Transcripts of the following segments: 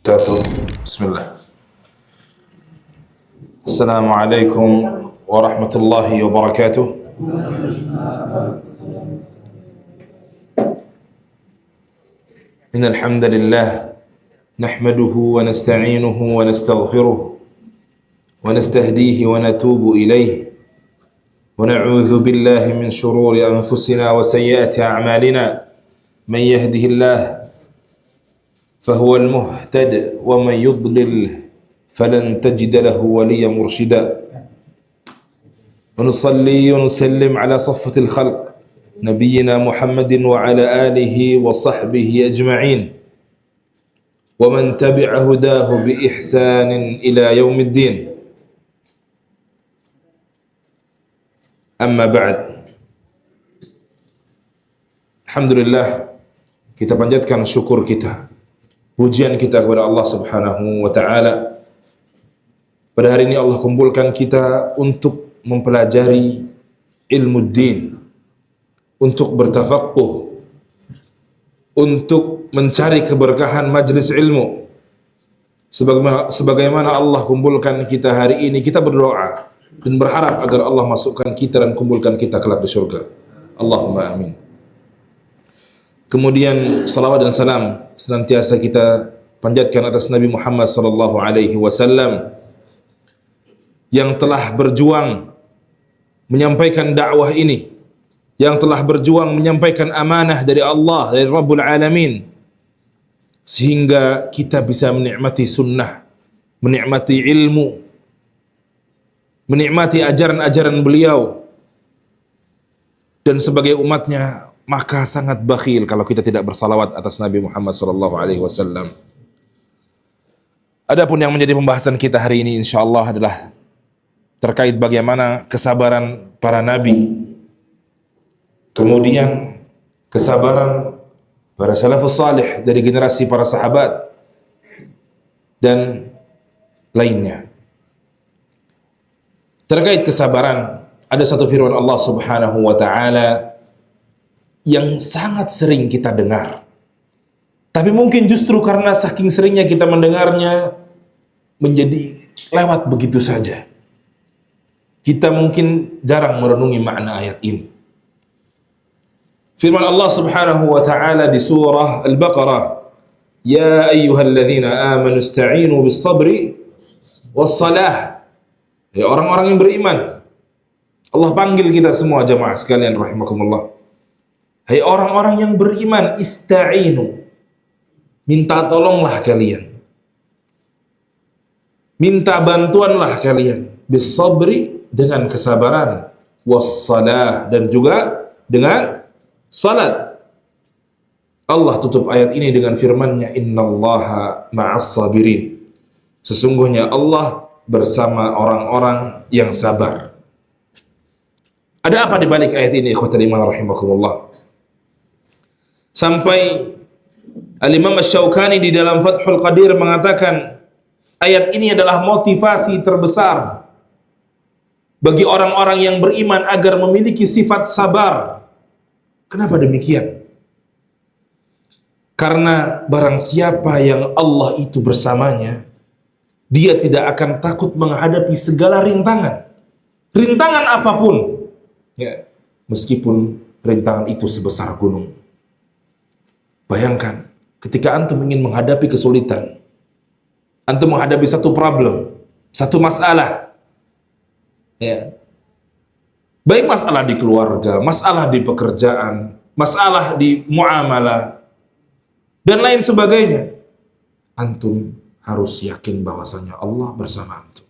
بسم الله. السلام عليكم ورحمة الله وبركاته. إن الحمد لله نحمده ونستعينه ونستغفره ونستهديه ونتوب إليه ونعوذ بالله من شرور أنفسنا وسيئات أعمالنا. من يهده الله فهو المهتد ومن يضلل فلن تجد له وليا مرشدا. ونصلي ونسلم على صفة الخلق نبينا محمد وعلى آله وصحبه أجمعين ومن تبع هداه بإحسان إلى يوم الدين. أما بعد, alhamdulillah, kita panjatkan syukur kita, pujian kita kepada Allah Subhanahu wa taala. Pada hari ini Allah kumpulkan kita untuk mempelajari ilmu din, untuk bertafaqquh, untuk mencari keberkahan majlis ilmu. Sebagaimana Allah kumpulkan kita hari ini, kita berdoa dan berharap agar Allah masukkan kita dan kumpulkan kita kelak di surga. Allahumma amin. Kemudian salawat dan salam senantiasa kita panjatkan atas Nabi Muhammad sallallahu alaihi wasallam yang telah berjuang menyampaikan dakwah ini, yang telah berjuang menyampaikan amanah dari Allah, dari Rabbul Alamin, sehingga kita bisa menikmati sunnah, menikmati ilmu, menikmati ajaran-ajaran beliau. Dan sebagai umatnya, maka sangat bakhil kalau kita tidak bersalawat atas Nabi Muhammad SAW. Adapun yang menjadi pembahasan kita hari ini insyaallah adalah terkait bagaimana kesabaran para nabi, kemudian kesabaran para salafus salih dari generasi para sahabat dan lainnya. Terkait kesabaran, ada satu firman Allah Subhanahu wa taala yang sangat sering kita dengar, tapi mungkin justru karena saking seringnya kita mendengarnya menjadi lewat begitu saja. Kita mungkin jarang merenungi makna ayat ini. Firman Allah Subhanahu wa taala di surah Al-Baqarah, "Ya ayyuhalladzina amanu ista'inu bis-sabri was-salah." Ya orang-orang yang beriman. Allah panggil kita semua jamaah sekalian rahimakumullah. Hai orang-orang yang beriman, ista'inu, minta tolonglah kalian, minta bantuanlah kalian, bis-sabri, dengan kesabaran, was-salah, dan juga dengan salat. Allah tutup ayat ini dengan firman-Nya, innallaha ma'as sabirin. Sesungguhnya Allah bersama orang-orang yang sabar. Ada apa di balik ayat ini, ikhwatal iman rahimakumullah? Sampai Al-Imam Asy-Syaukani di dalam Fathul Qadir mengatakan ayat ini adalah motivasi terbesar bagi orang-orang yang beriman agar memiliki sifat sabar. Kenapa demikian? Karena barang siapa yang Allah itu bersamanya, dia tidak akan takut menghadapi segala rintangan. Rintangan apapun, ya, meskipun rintangan itu sebesar gunung. Bayangkan, ketika antum ingin menghadapi kesulitan, antum menghadapi satu problem, satu masalah, ya, baik masalah di keluarga, masalah di pekerjaan, masalah di muamalah, dan lain sebagainya, antum harus yakin bahwasanya Allah bersama antum.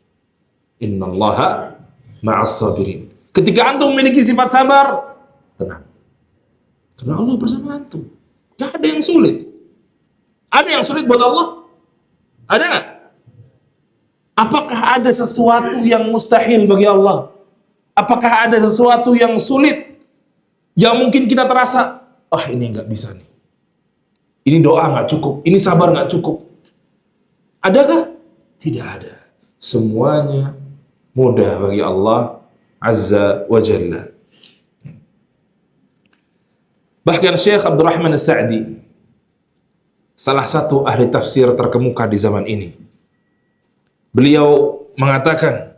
Innallaha ma'as sabirin. Ketika antum memiliki sifat sabar, tenang, karena Allah bersama antum. Gak ada yang sulit. Ada yang sulit buat Allah? Ada gak? Apakah ada sesuatu yang mustahil bagi Allah? Apakah ada sesuatu yang sulit yang mungkin kita terasa, ini gak bisa nih, ini doa gak cukup, ini sabar gak cukup? Adakah? Tidak ada. Semuanya mudah bagi Allah Azza wa Jalla. Bahkan Syekh Abdurrahman As-Sa'di salah satu ahli tafsir terkemuka di zaman ini. Beliau mengatakan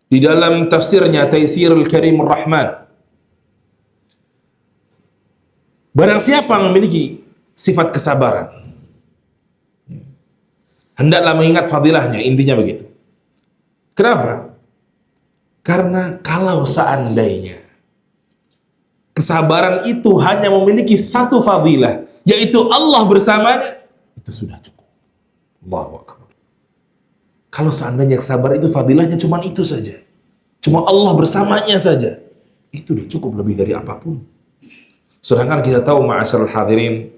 di dalam tafsirnya Taisirul Karimur Rahman, barang siapa yang memiliki sifat kesabaran, hendaklah mengingat fadilahnya, intinya begitu. Kenapa? Karena kalau seandainya kesabaran itu hanya memiliki satu fadilah, yaitu Allah bersamanya, itu sudah cukup. Allahu Akbar. Kalau seandainya kesabaran itu fadilahnya cuma itu saja, cuma Allah bersamanya saja, itu sudah cukup lebih dari apapun. Sedangkan kita tahu ma'asyiral hadirin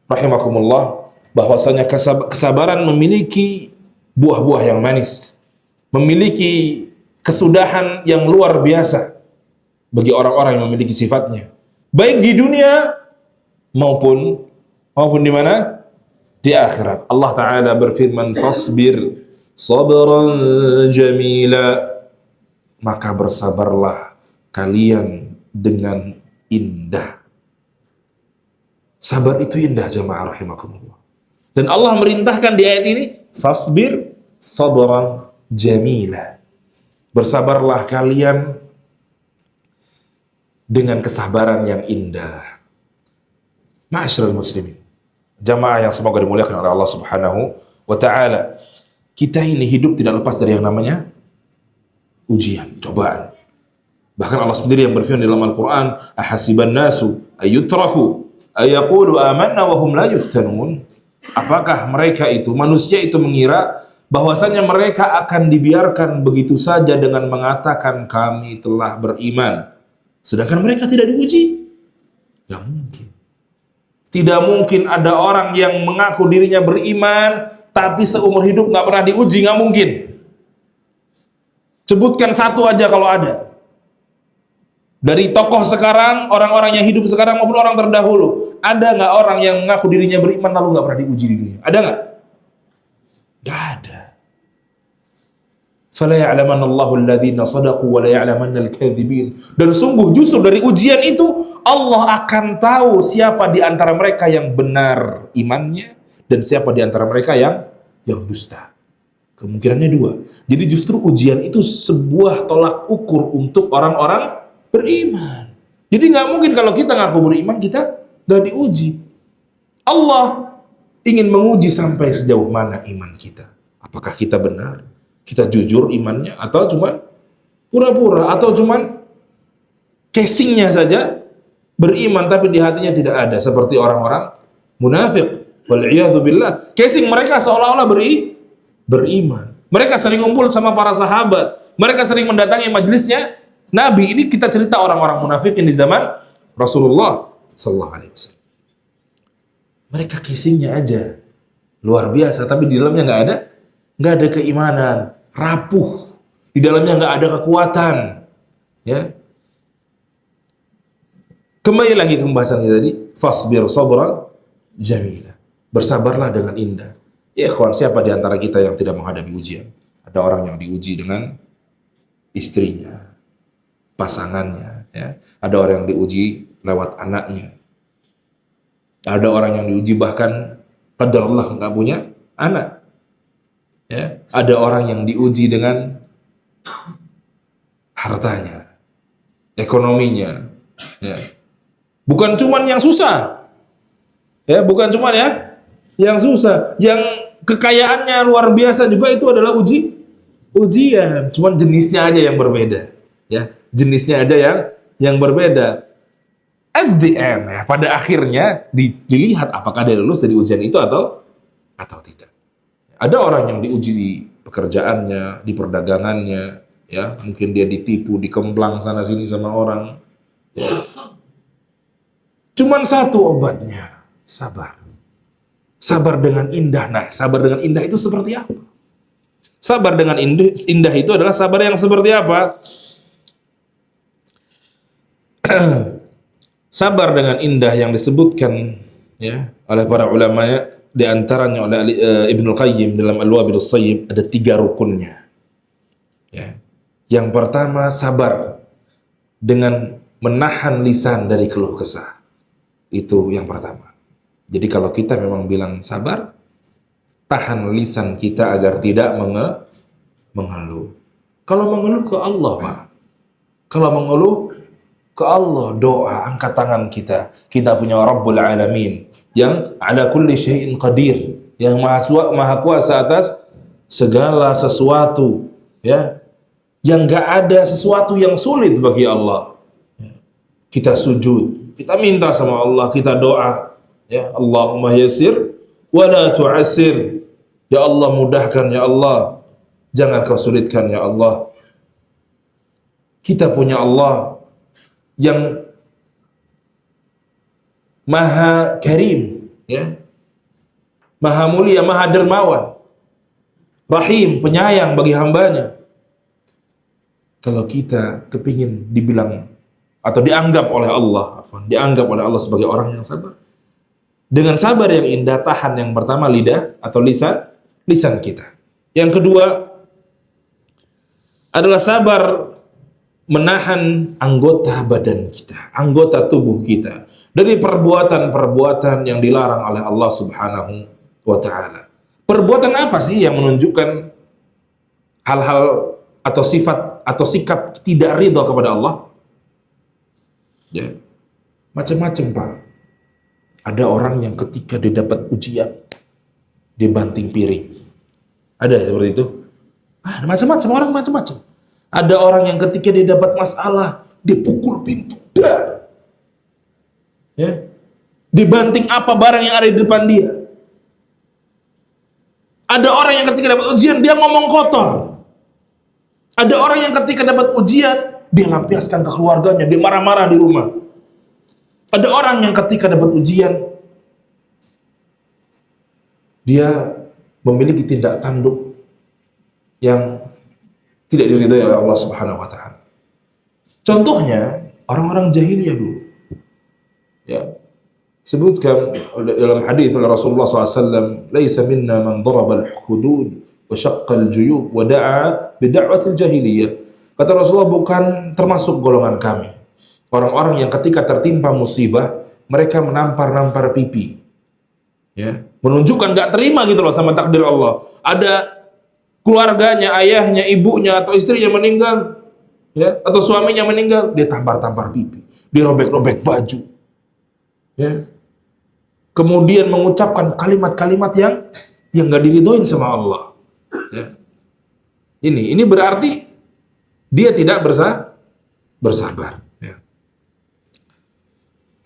rahimakumullah, bahwasanya kesabaran memiliki buah-buah yang manis, memiliki kesudahan yang luar biasa bagi orang-orang yang memiliki sifatnya, baik di dunia maupun di mana? Di akhirat. Allah Ta'ala berfirman, fasbir sabran jamila, maka bersabarlah kalian dengan indah. Sabar itu indah, jamaah rahimakumullah. Dan Allah merintahkan di ayat ini, fasbir sabran jamila, bersabarlah kalian dengan kesabaran yang indah. Ma'asyiral muslimin, jamaah yang semoga dimuliakan oleh Allah Subhanahu wa ta'ala, kita ini hidup tidak lepas dari yang namanya ujian, cobaan. Bahkan Allah sendiri yang berfirman dalam Al-Quran, ahasiban nasu ayyutraku ayaqulu amanna wa hum la yuftanun. Apakah mereka itu, manusia itu mengira bahwasanya mereka akan dibiarkan begitu saja dengan mengatakan kami telah beriman, sedangkan mereka tidak diuji? Tidak mungkin. Tidak mungkin ada orang yang mengaku dirinya beriman tapi seumur hidup nggak pernah diuji, nggak mungkin. Sebutkan satu aja kalau ada. Dari tokoh sekarang, orang-orang yang hidup sekarang maupun orang terdahulu, ada nggak orang yang mengaku dirinya beriman lalu nggak pernah diuji di dunia? Ada nggak? Nggak ada. Fala ya'lamanna Allahu alladhina shadaqu wa la ya'lamanna al-kadhibin. Dan sungguh justru dari ujian itu Allah akan tahu siapa di antara mereka yang benar imannya dan siapa di antara mereka yang dusta. Kemungkinannya dua. Jadi justru ujian itu sebuah tolak ukur untuk orang-orang beriman. Jadi nggak mungkin kalau kita ngaku beriman kita nggak diuji. Allah ingin menguji sampai sejauh mana iman kita. Apakah kita benar? Kita jujur imannya, atau cuman pura-pura, atau cuman casingnya saja beriman tapi di hatinya tidak ada, seperti orang-orang munafik. Wal'iyadzubillah. Casing mereka seolah-olah beriman. Mereka sering ngumpul sama para sahabat. Mereka sering mendatangi majelisnya Nabi. Ini kita cerita orang-orang munafikin di zaman Rasulullah sallallahu alaihi wasallam. Mereka casingnya aja luar biasa, tapi di dalamnya nggak ada keimanan, rapuh. Di dalamnya nggak ada kekuatan. Ya. Kembali lagi ke pembahasan kita tadi, fasbir sabran jamila. Bersabarlah dengan indah. Ya ikhwan, siapa di antara kita yang tidak menghadapi ujian? Ada orang yang diuji dengan istrinya, pasangannya, ya. Ada orang yang diuji lewat anaknya. Ada orang yang diuji bahkan qadarullah nggak punya anak. Ya. Ada orang yang diuji dengan hartanya, ekonominya. Ya. Bukan cuman yang susah, ya, bukan cuman ya yang susah, yang kekayaannya luar biasa juga itu adalah ujian. Cuman jenisnya aja yang berbeda, ya, jenisnya aja yang berbeda. At the end, ya, pada akhirnya dilihat apakah dia lulus dari ujian itu atau tidak. Ada orang yang diuji di pekerjaannya, di perdagangannya, ya, mungkin dia ditipu, dikemplang sana sini sama orang, ya. Cuman satu obatnya, sabar. Sabar dengan indah. Nah, sabar dengan indah itu seperti apa? Sabar dengan indah itu adalah sabar yang seperti apa? Sabar dengan indah yang disebutkan, ya, oleh para ulama, ya, di antaranya oleh Ibnu Qayyim dalam Al-Wabilus Shayyib, ada 3 rukunnya. Ya. Yang pertama, sabar dengan menahan lisan dari keluh kesah. Itu yang pertama. Jadi kalau kita memang bilang sabar, tahan lisan kita agar tidak mengeluh. Kalau mengeluh ke Allah, Pak. Kalau mengeluh ke Allah, doa, angkat tangan kita. Kita punya Rabbul Alamin yang ala kulli syai'in qadir, yang maha kuasa atas segala sesuatu, ya. Yang enggak ada sesuatu yang sulit bagi Allah. Kita sujud, kita minta sama Allah, kita doa, ya, Allahumma yassir wa la tu'assir. Ya Allah, mudahkan ya Allah, jangan kau sulitkan ya Allah. Kita punya Allah yang Maha Karim, ya. Maha mulia, Maha dermawan, Rahim, penyayang bagi hambanya. Kalau kita kepingin dibilang atau dianggap oleh Allah, dianggap oleh Allah sebagai orang yang sabar, dengan sabar yang indah, tahan yang pertama lidah atau lisan kita. Yang kedua adalah sabar menahan anggota badan kita, anggota tubuh kita dari perbuatan-perbuatan yang dilarang oleh Allah Subhanahu wa ta'ala. Perbuatan apa sih yang menunjukkan hal-hal atau sifat atau sikap tidak ridha kepada Allah? Ya, macam-macam, Pak. Ada orang yang ketika dia dapat ujian, dia banting piring. Ada seperti itu? Ada macam-macam orang, macam-macam. Ada orang yang ketika dia dapat masalah, dia pukul pintu. Dar. Ya. Dibanting apa barang yang ada di depan dia. Ada orang yang ketika dapat ujian, dia ngomong kotor. Ada orang yang ketika dapat ujian, dia lampiaskan ke keluarganya, dia marah-marah di rumah. Ada orang yang ketika dapat ujian, dia memiliki tindak tanduk yang tidak diridhai oleh Allah Subhanahu wa ta'ala. Contohnya, orang-orang jahiliyah dulu. Ya. Sebutkan dalam hadis oleh Rasulullah SAW, "Laisa minna man daraba al-hudud wa syaqqa al-juyub wa da'a bi da'watil jahiliyah." Kata Rasulullah, bukan termasuk golongan kami. Orang-orang yang ketika tertimpa musibah, mereka menampar-nampar pipi. Ya, menunjukkan gak terima gitu loh sama takdir Allah. Ada keluarganya, ayahnya, ibunya atau istrinya meninggal, ya, atau suaminya meninggal, dia tampar-tampar pipi, dia robek-robek baju. Ya. Kemudian mengucapkan kalimat-kalimat yang gak diridhoin sama Allah. Ya. Ini berarti dia tidak bersabar. Ya.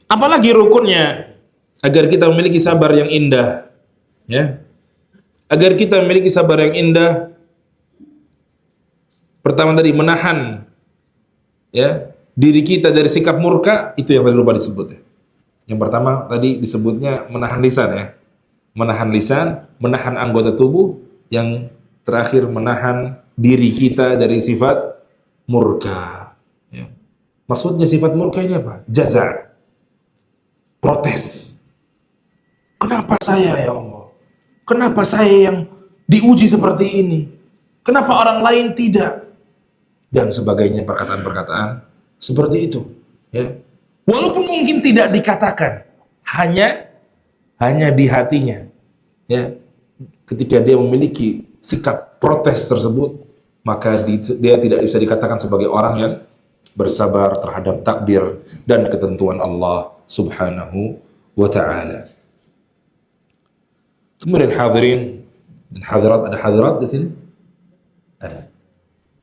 Apalagi rukunnya agar kita memiliki sabar yang indah, ya. Agar kita memiliki sabar yang indah, pertama tadi menahan, ya, diri kita dari sikap murka, itu yang tadi lupa disebut, ya. Yang pertama tadi disebutnya menahan lisan, ya. Menahan lisan, menahan anggota tubuh, yang terakhir menahan diri kita dari sifat murka, ya. Maksudnya sifat murka ini apa? Jaza, protes. Kenapa saya ya Allah? Kenapa saya yang diuji seperti ini? Kenapa orang lain tidak? Dan sebagainya, perkataan-perkataan seperti itu, ya. Walaupun mungkin tidak dikatakan, hanya di hatinya, ya. Ketika dia memiliki sikap protes tersebut, maka dia tidak bisa dikatakan sebagai orang yang bersabar terhadap takdir dan ketentuan Allah Subhanahu wa ta'ala. Kemudian hadirin dan hadirat, ada hadirat di sini? Ada.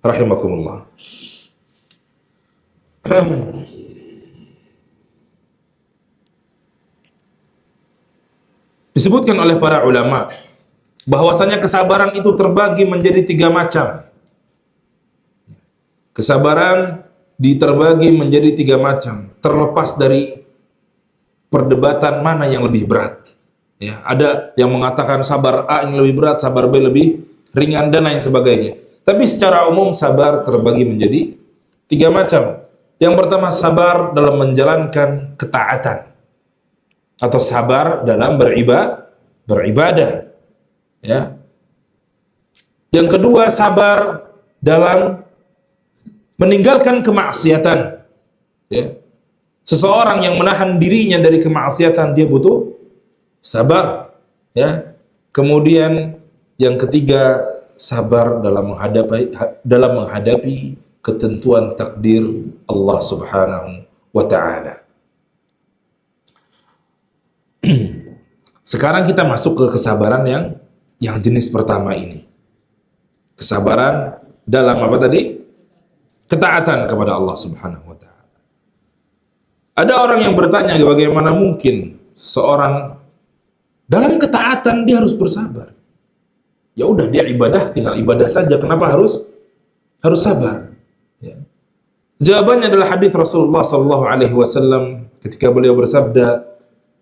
Rahimakumullah. Disebutkan oleh para ulama bahwasanya kesabaran itu terbagi menjadi 3 macam. Kesabaran diterbagi menjadi 3 macam, terlepas dari perdebatan mana yang lebih berat. Ya, ada yang mengatakan sabar A yang lebih berat, sabar B lebih ringan, dan lain sebagainya. Tapi secara umum sabar terbagi menjadi 3 macam. Yang pertama, sabar dalam menjalankan ketaatan, atau sabar dalam beribadah. Ya. Yang kedua, sabar dalam meninggalkan kemaksiatan. Ya. Seseorang yang menahan dirinya dari kemaksiatan, dia butuh sabar, ya. Kemudian yang ketiga, sabar dalam menghadapi ketentuan takdir Allah Subhanahu wa taala. Sekarang kita masuk ke kesabaran yang jenis pertama ini. Kesabaran dalam apa tadi? Ketaatan kepada Allah Subhanahu wa taala. Ada orang yang bertanya, bagaimana mungkin seorang dalam ketaatan dia harus bersabar? Ya udah, dia ibadah, tinggal ibadah saja. Kenapa harus sabar? Ya. Jawabannya adalah hadis Rasulullah sallallahu alaihi wasallam ketika beliau bersabda,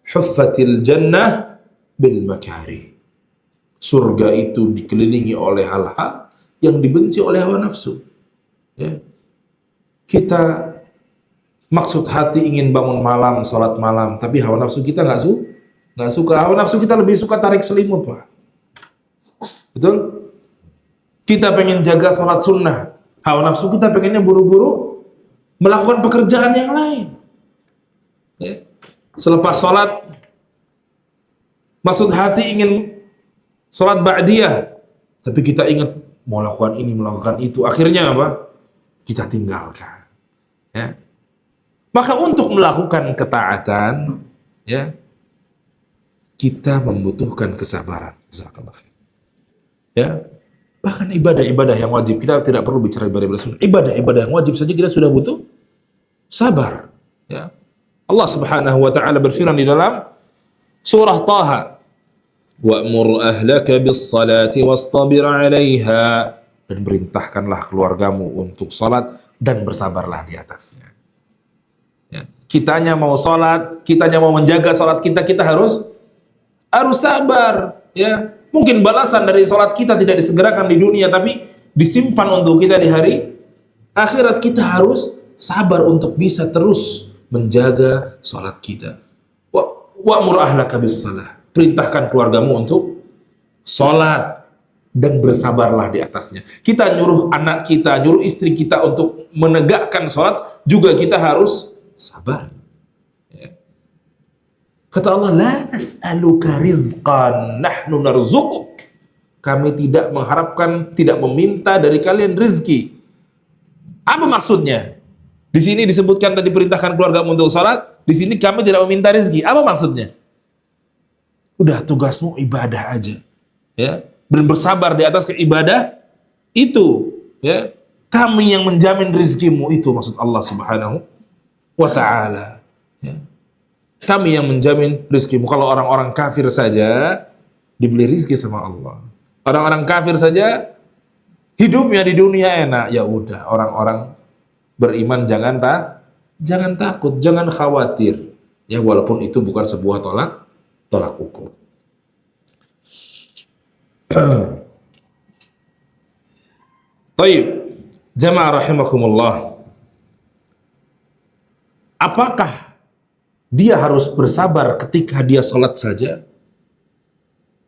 "Huffatil jannah bil makari." Surga itu dikelilingi oleh hal-hal yang dibenci oleh hawa nafsu. Ya. Kita maksud hati ingin bangun malam, salat malam, tapi hawa nafsu kita nggak suka. Hawa nafsu kita lebih suka tarik selimut, Pak. Betul? Kita pengen jaga salat sunnah, hawa nafsu kita pengennya buru-buru melakukan pekerjaan yang lain. Ya. Selepas salat, maksud hati ingin salat ba'diyah, tapi kita ingat mau lakukan ini, melakukan itu. Akhirnya apa? Kita tinggalkan. Ya. Maka untuk melakukan ketaatan, ya, kita membutuhkan kesabaran. Ya. Bahkan ibadah-ibadah yang wajib, kita tidak perlu bicara ibadah-ibadah sunnah. Ibadah-ibadah yang wajib saja kita sudah butuh sabar. Ya. Allah Subhanahu wa taala berfirman di dalam surah Taha, "Wa'mur ahlaka bis-salati wastabir 'alaiha." Dan perintahkanlah keluargamu untuk salat dan bersabarlah di atasnya. Ya. Kitanya mau salat, kitanya mau menjaga salat kita harus sabar. Ya. Mungkin balasan dari salat kita tidak disegerakan di dunia, tapi disimpan untuk kita di hari akhirat. Kita harus sabar untuk bisa terus menjaga salat kita. Wa'mur ahlaka bis-salah. Perintahkan keluargamu untuk salat dan bersabarlah di atasnya. Kita nyuruh anak kita, nyuruh istri kita untuk menegakkan salat, juga kita harus sabar. Ya. Kata Allah, "La nas'aluka rizqan, nahnu narzuquk." Kami tidak mengharapkan, tidak meminta dari kalian rizki. Apa maksudnya? Di sini disebutkan tadi perintahkan keluarga untuk salat, di sini kami tidak meminta rizki. Apa maksudnya? Udah, tugasmu ibadah aja. Ya. Dan bersabar di atas ibadah itu, ya. Kami yang menjamin rizkimu, itu maksud Allah Subhanahu wa taala. Ya. Kami yang menjamin rizkimu. Kalau orang-orang kafir saja dibeli rizki sama Allah. Orang-orang kafir saja hidupnya di dunia enak. Ya udah, orang-orang beriman jangan takut, jangan khawatir. Ya, walaupun itu bukan sebuah tolak ukur. Baik, jamaah rahimakumullah. Apakah dia harus bersabar ketika dia sholat saja?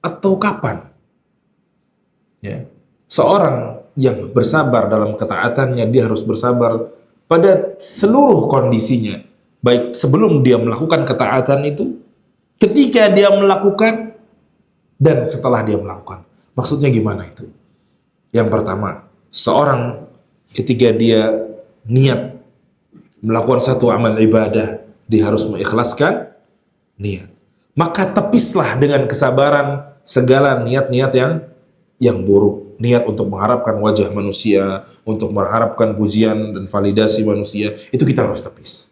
Atau kapan? Ya. Seorang yang bersabar dalam ketaatannya, dia harus bersabar pada seluruh kondisinya. Baik sebelum dia melakukan ketaatan itu, ketika dia melakukan, dan setelah dia melakukan. Maksudnya gimana itu? Yang pertama, seorang ketika dia niat melakukan satu amal ibadah, dia harus mengikhlaskan niat. Maka tepislah dengan kesabaran segala niat-niat yang buruk. Niat untuk mengharapkan wajah manusia, untuk mengharapkan pujian dan validasi manusia, itu kita harus tepis.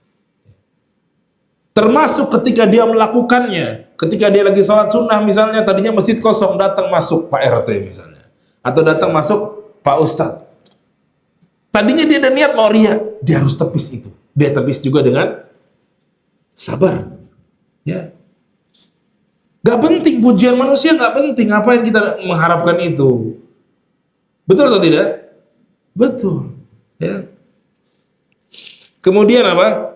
Termasuk ketika dia melakukannya, ketika dia lagi sholat sunnah misalnya, tadinya masjid kosong, datang masuk Pak RT misalnya, atau datang masuk Pak Ustadz. Tadinya dia ada niat mau riya, dia harus tepis itu. Dia tepis juga dengan sabar. Ya, gak penting pujian manusia, gak penting. Ngapain kita mengharapkan itu? Betul atau tidak? Betul. Ya. Kemudian apa?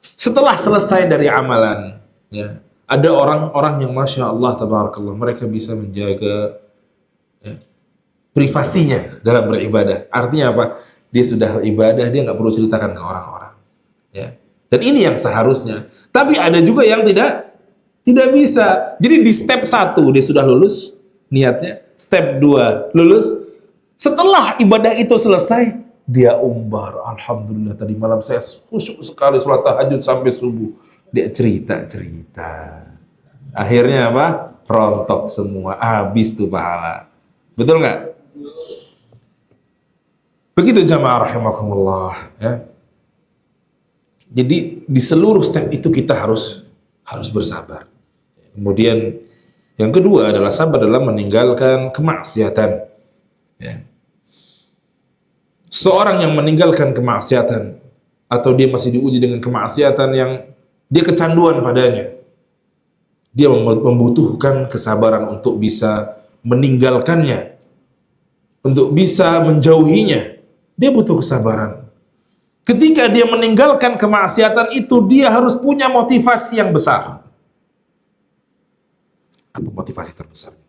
Setelah selesai dari amalan, ya, ada orang-orang yang Masya Allah, tabarakallah, mereka bisa menjaga, ya, privasinya dalam beribadah. Artinya apa? Dia sudah ibadah, dia nggak perlu ceritakan ke orang-orang. Ya. Dan ini yang seharusnya. Tapi ada juga yang tidak Tidak bisa. Jadi di step 1 dia sudah lulus niatnya, step 2 lulus. Setelah ibadah itu selesai, dia umbar, alhamdulillah tadi malam saya khusyuk sekali sholat tahajud sampai subuh. Dia cerita. Akhirnya apa? Rontok semua, habis tuh pahala. Betul nggak? Begitu jamaah rahimakumullah, ya. Jadi di seluruh step itu kita harus bersabar. Kemudian yang kedua adalah sabar dalam meninggalkan kemaksiatan. Ya. Seorang yang meninggalkan kemaksiatan atau dia masih diuji dengan kemaksiatan yang dia kecanduan padanya, dia membutuhkan kesabaran untuk bisa meninggalkannya, untuk bisa menjauhinya. Dia butuh kesabaran. Ketika dia meninggalkan kemaksiatan itu, dia harus punya motivasi yang besar. Apa motivasi terbesarnya?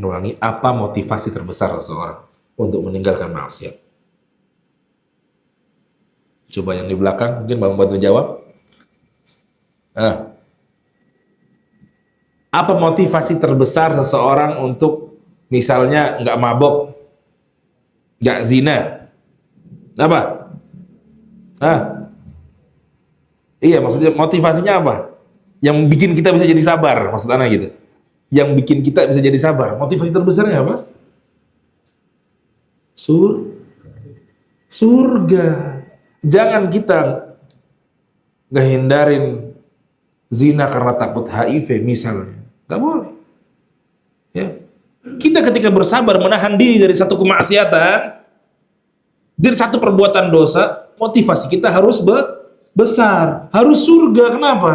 Ulangi, apa motivasi terbesar seseorang untuk meninggalkan maksiat? Coba yang di belakang, mungkin Bapak bantu jawab. Apa motivasi terbesar seseorang untuk misalnya nggak mabok, nggak zina? Apa? Iya, maksudnya motivasinya apa? Yang bikin kita bisa jadi sabar, maksud anak gitu. Yang bikin kita bisa jadi sabar. Motivasi terbesarnya apa? Surga. Jangan kita ngehindarin zina karena takut HIV misalnya. Gak boleh. Ya. Kita ketika bersabar menahan diri dari satu kemaksiatan, dari satu perbuatan dosa, motivasi kita harus besar, harus surga. Kenapa?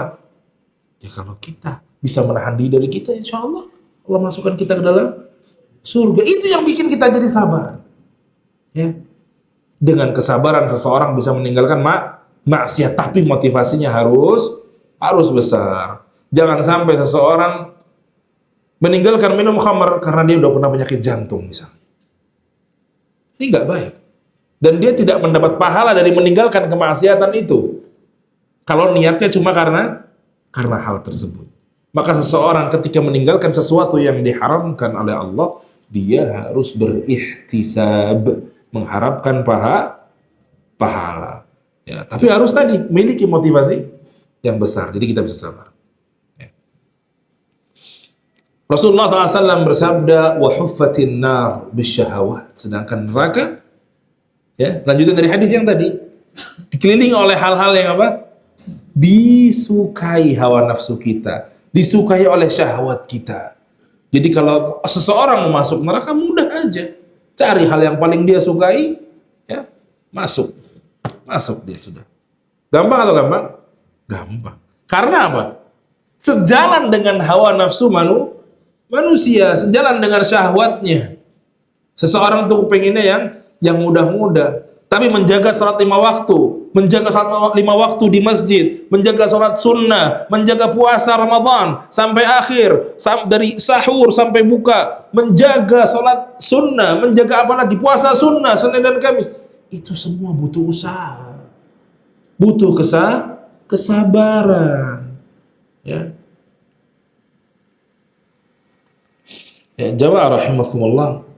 Ya kalau kita bisa menahan diri dari kita, insya Allah Allah masukkan kita ke dalam surga. Itu yang bikin kita jadi sabar. Ya. Dengan kesabaran seseorang bisa meninggalkan maksiat, tapi motivasinya harus besar. Jangan sampai seseorang meninggalkan minum khamar karena dia udah pernah penyakit jantung misalnya. Ini nggak baik. Dan dia tidak mendapat pahala dari meninggalkan kemaksiatan itu. Kalau niatnya cuma karena hal tersebut. Maka seseorang ketika meninggalkan sesuatu yang diharamkan oleh Allah, dia harus berihtisab, mengharapkan pahala. Ya, tapi harus tadi memiliki motivasi yang besar. Jadi kita bisa sabar. Ya. Rasulullah SAW bersabda, wa huffatin nar bisyahawat. Sedangkan neraka, ya, lanjutan dari hadis yang tadi, dikelilingi oleh hal-hal yang apa? Disukai hawa nafsu kita, disukai oleh syahwat kita. Jadi kalau seseorang mau masuk neraka, mudah aja. Cari hal yang paling dia sukai, ya, masuk dia sudah. Gampang atau gampang? Gampang. Karena apa? Sejalan dengan hawa nafsu manusia, sejalan dengan syahwatnya. Seseorang tuh pengennya yang mudah-mudah, tapi menjaga sholat 5 waktu, menjaga sholat 5 waktu di masjid, menjaga sholat sunnah, menjaga puasa Ramadan sampai akhir, dari sahur sampai buka, menjaga sholat sunnah, menjaga apa lagi? Puasa sunnah, Senin dan Kamis. Itu semua butuh usaha, butuh kesabaran. Ya. Ya, jamaah rahimakumullah.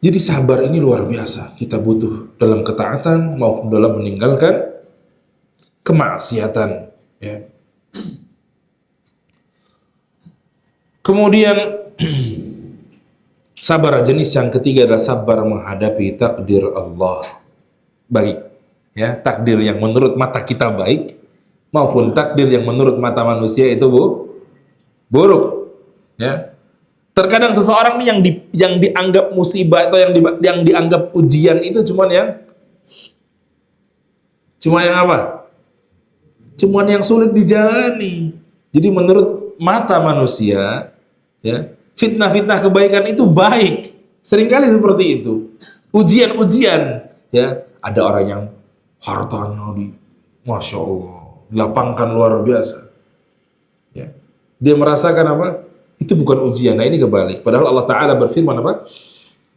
Jadi sabar ini luar biasa. Kita butuh dalam ketaatan maupun dalam meninggalkan kemaksiatan. Ya. Kemudian sabar jenis yang ketiga adalah sabar menghadapi takdir Allah. Baik, ya, takdir yang menurut mata kita baik maupun takdir yang menurut mata manusia itu buruk. Ya. Terkadang seseorang nih yang dianggap musibah atau yang dianggap ujian itu cuman yang apa? Cuman yang sulit dijalani. Jadi menurut mata manusia, ya, fitnah-fitnah kebaikan itu baik. Seringkali seperti itu. Ujian-ujian, ya, ada orang yang hartanya Masya Allah, dilapangkan luar biasa. Ya. Dia merasakan apa? Itu bukan ujian. Nah, ini kebalik. Padahal Allah Ta'ala berfirman apa?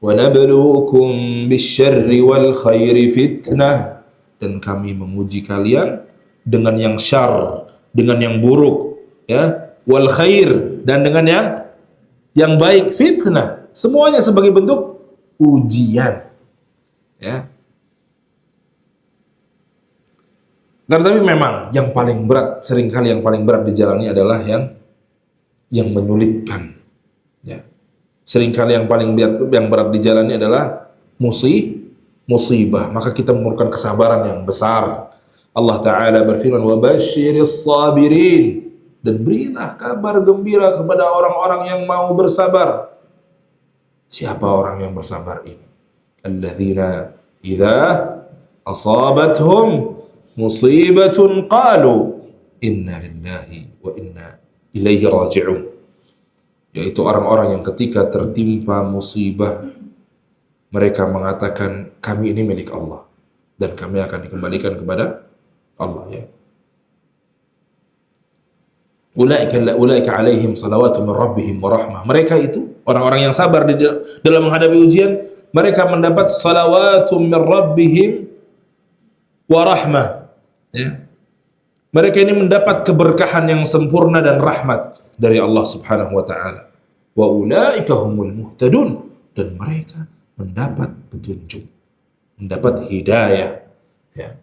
Wa nabluukum bisyarri wal khairi fitnah. Dan kami menguji kalian dengan yang syar, dengan yang buruk, ya, wal khair, dan dengan yang baik, fitnah, semuanya sebagai bentuk ujian, ya. Dan tapi memang yang paling berat, seringkali yang paling berat dijalani adalah yang menyulitkan, ya. Seringkali yang paling berat dijalani adalah musibah, maka kita memerlukan kesabaran yang besar. Allah Ta'ala berfirman, wa basyiris sabirin, dan berilah kabar gembira kepada orang-orang yang mau bersabar. Siapa orang yang bersabar ini? Alladzina idza asabathum musibatun qalu inna lillahi wa inna ilaihi raji'un. Yaitu orang-orang yang ketika tertimpa musibah, mereka mengatakan, kami ini milik Allah dan kami akan dikembalikan kepada Allah, ya. Ulaika alaihim salawatu min rabbihim wa rahmah. Mereka itu orang-orang yang sabar dalam menghadapi ujian, mereka mendapat salawatu min rabbihim wa rahmah, ya. Mereka ini mendapat keberkahan yang sempurna dan rahmat dari Allah Subhanahu wa taala. Wa ulaika humul muhtadun, dan mereka mendapat petunjuk, mendapat hidayah, ya.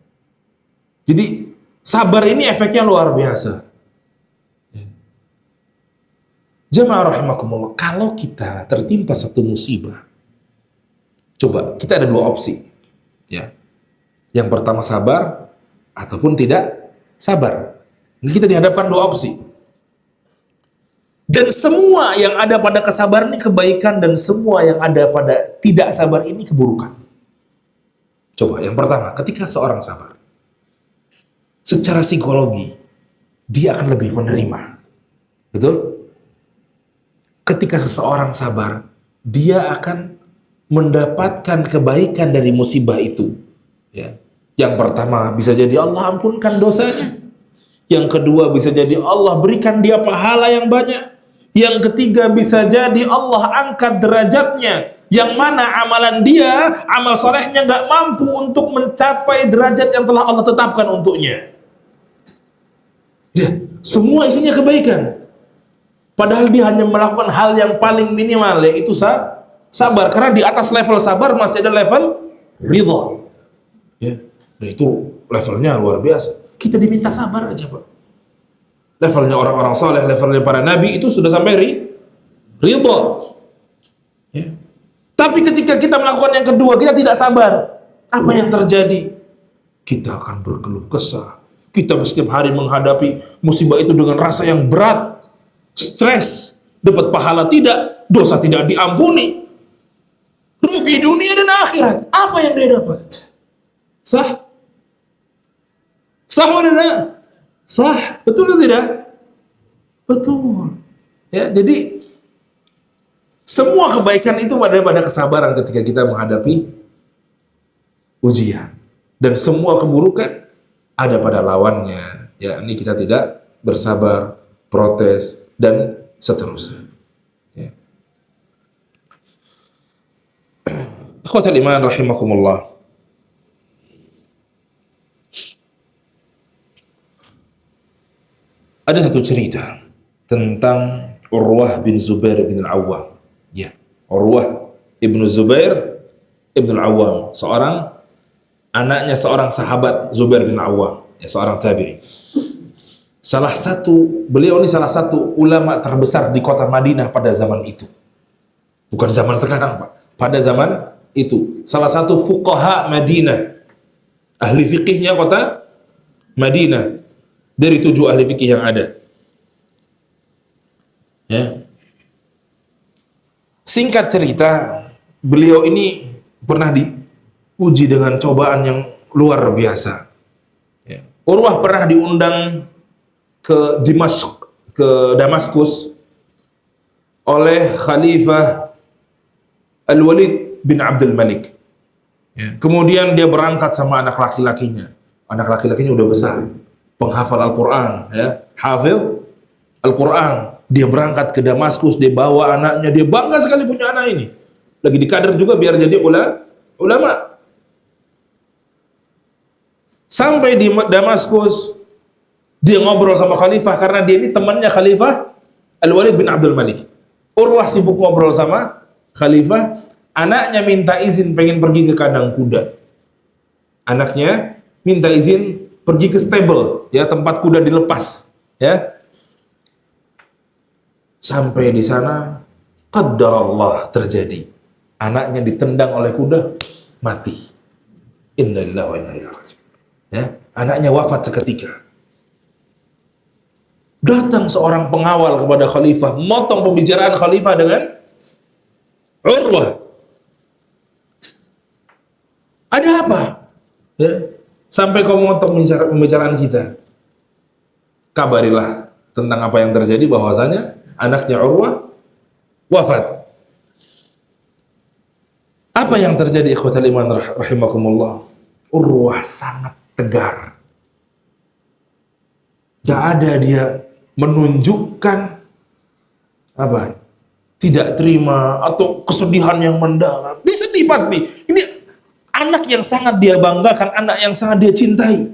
Jadi sabar ini efeknya luar biasa. Jemaah rahimakumullah, kalau kita tertimpa satu musibah, coba kita ada dua opsi, ya. Yang pertama sabar ataupun tidak sabar. Ini kita dihadapkan dua opsi. Dan semua yang ada pada kesabaran ini kebaikan, dan semua yang ada pada tidak sabar ini keburukan. Coba yang pertama, ketika seorang sabar, secara psikologi dia akan lebih menerima. Betul? Ketika seseorang sabar, dia akan mendapatkan kebaikan dari musibah itu, ya. Yang pertama, bisa jadi Allah ampunkan dosanya. Yang kedua, bisa jadi Allah berikan dia pahala yang banyak. Yang ketiga, bisa jadi Allah angkat derajatnya, yang mana amalan dia, amal solehnya nggak mampu untuk mencapai derajat yang telah Allah tetapkan untuknya. Ya, semua isinya kebaikan. Padahal dia hanya melakukan hal yang paling minimal, yaitu sabar. Karena di atas level sabar masih ada level ridha. Ya, dan itu levelnya luar biasa. Kita diminta sabar aja, Pak. Levelnya orang-orang saleh, levelnya para nabi itu sudah sampai ridha. Ya. Tapi ketika kita melakukan yang kedua, kita tidak sabar. Apa yang terjadi? Kita akan berkeluh kesah. Kita setiap hari menghadapi musibah itu dengan rasa yang berat. Stres, dapat pahala tidak, dosa tidak diampuni, rugi dunia dan akhirat. Apa yang dia dapat? Sah? Sah atau tidak? Sah, betul atau tidak? Betul. Ya, jadi semua kebaikan itu pada kesabaran ketika kita menghadapi ujian, dan semua keburukan ada pada lawannya. Ya, ini kita tidak bersabar, protes, dan seterusnya. Ya. Ikhwatal iman rahimakumullah. Ada satu cerita tentang Urwah bin Zubair bin Al-Awwam. Ya, Urwah ibnu Zubair ibn Al-Awwam, anaknya seorang sahabat Zubair bin Al-Awwam, ya, seorang tabi'i. Beliau ini salah satu ulama terbesar di kota Madinah pada zaman itu. Bukan zaman sekarang, Pak. Pada zaman itu. Salah satu fuqaha Madinah. Ahli fikihnya kota Madinah. Dari 7 ahli fikih yang ada. Ya. Singkat cerita, beliau ini pernah diuji dengan cobaan yang luar biasa. Ya. Urwah pernah diundang ke Damaskus oleh Khalifah Al-Walid bin Abdul Malik. Ya. Kemudian dia berangkat sama anak laki-lakinya. Anak laki-lakinya udah besar, penghafal Al-Quran, ya, hafil Al-Quran. Dia berangkat ke Damaskus, dia bawa anaknya, dia bangga sekali punya anak ini. Lagi dikader juga biar jadi ulama. Sampai di Damaskus, Dia ngobrol sama khalifah karena dia ini temannya khalifah Al-Walid bin Abdul Malik. Urwah sibuk ngobrol sama khalifah, anaknya minta izin pengen pergi ke kandang kuda. Anaknya minta izin pergi ke stable, ya, tempat kuda dilepas, ya. Sampai di sana, qadarullah terjadi. Anaknya ditendang oleh kuda, mati. Innalillahi wa inna ilaihi raji'un. Ya, anaknya wafat seketika. Datang seorang pengawal kepada khalifah, motong pembicaraan khalifah dengan Urwah. Ada apa? Ya, sampai kau motong pembicaraan kita. Kabarilah tentang apa yang terjadi, bahwasanya anaknya Urwah wafat. Apa yang terjadi, ikhwatal iman rahimakumullah? Urwah sangat tegar. Gak ada dia menunjukkan apa? Tidak terima atau kesedihan yang mendalam. Dia sedih pasti. Ini anak yang sangat dia banggakan, anak yang sangat dia cintai.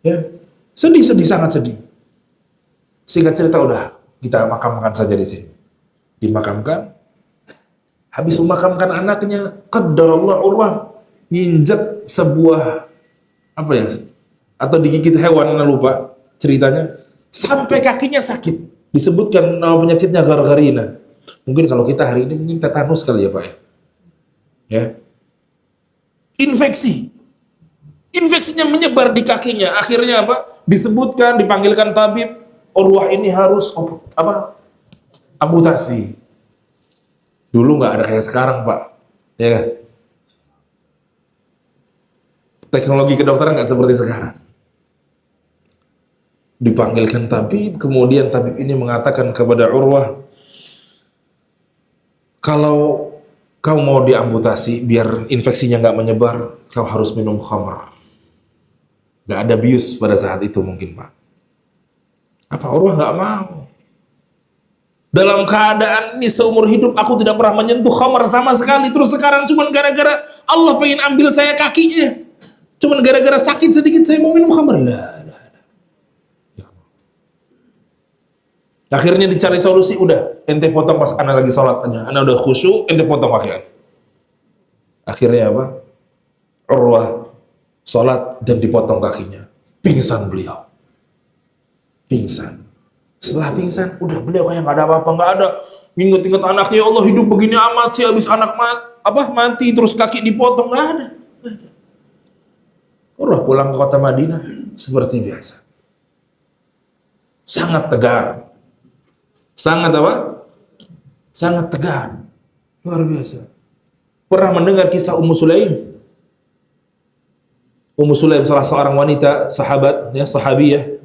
Ya. Sedih, sangat sedih. Singkat cerita, udah, kita makamkan saja di sini. Dimakamkan. Habis memakamkan anaknya, qadarullah, Urwah nginjek sebuah apa ya? Atau digigit hewan, anda lupa ceritanya. Sampai kakinya sakit. Disebutkan nama penyakitnya gargarina. Mungkin kalau kita hari ini mungkin tetanus kali ya Pak ya. Ya. Infeksinya menyebar di kakinya. Akhirnya apa? Disebutkan, dipanggilkan tabib, Urwah ini harus amputasi. Dulu nggak ada kayak sekarang Pak. Ya kan? Teknologi kedokteran nggak seperti sekarang. Dipanggilkan tabib, kemudian tabib ini mengatakan kepada Urwah, kalau kau mau diamputasi biar infeksinya nggak menyebar, kau harus minum khamr. Nggak ada bius pada saat itu mungkin Pak. Apa Urwah nggak mau? Dalam keadaan ini seumur hidup aku tidak pernah menyentuh khamr sama sekali. Terus sekarang cuman gara-gara Allah pengen ambil saya kakinya. Cuman gara-gara sakit sedikit saya mau minum khamr. Akhirnya dicari solusi, udah ente potong pas anak lagi sholat aja. Anak udah khusyuk, ente potong kaki. Akhirnya apa? Urwah sholat dan dipotong kakinya. Pingsan beliau. Pingsan. Setelah pingsan, udah beliau kayak nggak ada apa-apa, nggak ada. Ingat-ingat anaknya, ya Allah hidup begini amat sih, habis anak mati terus kaki dipotong, nggak ada. Urwah pulang ke kota Madinah seperti biasa. Sangat tegar. Sangat apa? Sangat tegar. Luar biasa. Pernah mendengar kisah Ummu Sulaim? Ummu Sulaim salah seorang wanita sahabat, ya, sahabiyah,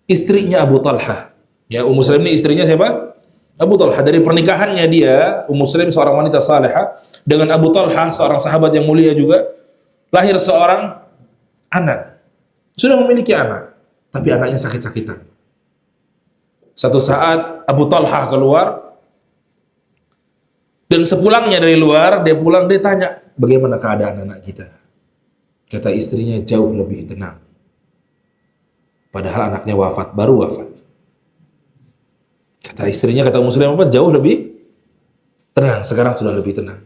istrinya Abu Talha. Ya, Ummu Sulaim ini istrinya siapa? Abu Talha. Dari pernikahannya dia, Ummu Sulaim seorang wanita salehah dengan Abu Talha, seorang sahabat yang mulia juga, lahir seorang anak. Sudah memiliki anak, tapi anaknya sakit-sakitan. Satu saat Abu Talha keluar, dan sepulangnya dari luar, dia pulang, dia tanya, bagaimana keadaan anak kita? Kata istrinya, jauh lebih tenang. Padahal anaknya wafat, baru wafat. Kata istrinya, kata Ummu Sulaim, apa? Jauh lebih tenang, sekarang sudah lebih tenang.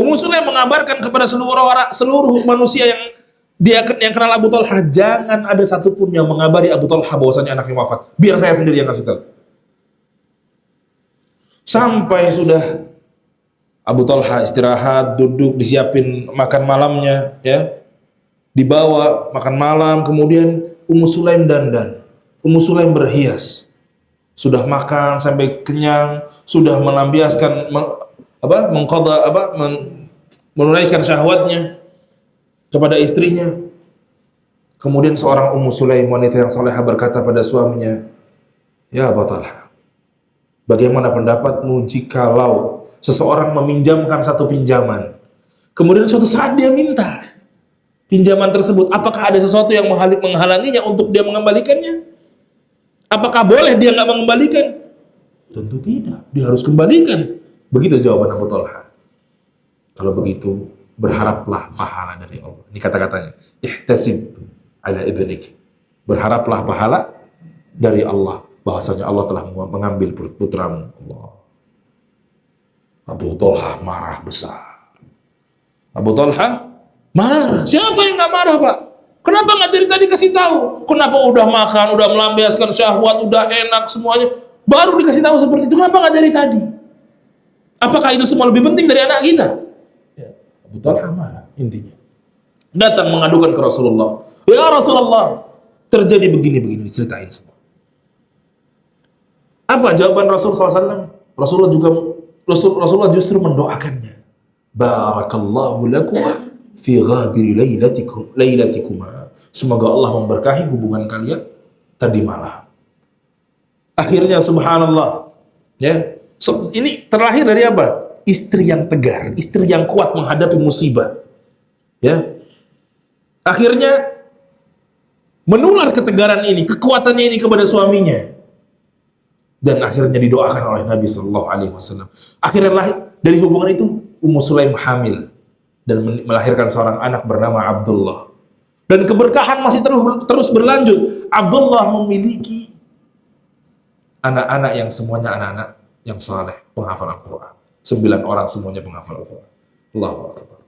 Ummu Sulaim mengabarkan kepada seluruh manusia yang kenal Abu Talha, jangan ada satupun yang mengabari Abu Talha bahwasanya anaknya wafat. Biar saya sendiri yang kasih tahu. Sampai sudah Abu Talha istirahat, duduk, disiapin makan malamnya, ya, dibawa makan malam, kemudian Ummu Sulaim dandan, Ummu Sulaim berhias, sudah makan sampai kenyang, sudah melampiaskan menunaikan syahwatnya kepada istrinya. Kemudian seorang Ummu Sulaim, wanita yang salehah, berkata pada suaminya, ya Abu Talha, bagaimana pendapatmu jikalau seseorang meminjamkan satu pinjaman, kemudian suatu saat dia minta pinjaman tersebut, apakah ada sesuatu yang menghalanginya untuk dia mengembalikannya? Apakah boleh dia nggak mengembalikan? Tentu tidak, dia harus kembalikan. Begitu jawaban Abu Talha. Kalau begitu, berharaplah pahala dari Allah. Ini kata-katanya. Ihtasib ala ibnik. Berharaplah pahala dari Allah, bahwasanya Allah telah mengambil putramu. Allah. Abu Talha marah besar. Abu Talha marah. Siapa yang nggak marah, Pak? Kenapa nggak dari tadi kasih tahu? Kenapa udah makan, udah melampiaskan syahwat, udah enak semuanya, baru dikasih tahu seperti itu? Kenapa nggak dari tadi? Apakah itu semua lebih penting dari anak kita? Ya, Abu Talha marah intinya. Datang mengadukan ke Rasulullah. Ya Rasulullah, terjadi begini-begini, diceritain semua. Apa jawaban Rasul SAW? Rasulullah justru mendoakannya. Barakallahu lakuma fi ghabiri lailatikuma. Semoga Allah memberkahi hubungan kalian tadi malam. Akhirnya subhanallah, ya. Ini terlahir dari apa? Istri yang tegar, istri yang kuat menghadapi musibah. Ya. Akhirnya menular ketegaran ini, kekuatannya ini kepada suaminya. Dan akhirnya didoakan oleh Nabi Shallallahu Alaihi Wasallam. Akhirnya lahir dari hubungan itu Ummu Sulaim hamil dan melahirkan seorang anak bernama Abdullah. Dan keberkahan masih terus berlanjut. Abdullah memiliki anak-anak yang semuanya anak-anak yang saleh, penghafal Al-Quran. 9 orang semuanya penghafal Al-Quran. Allahu Akbar.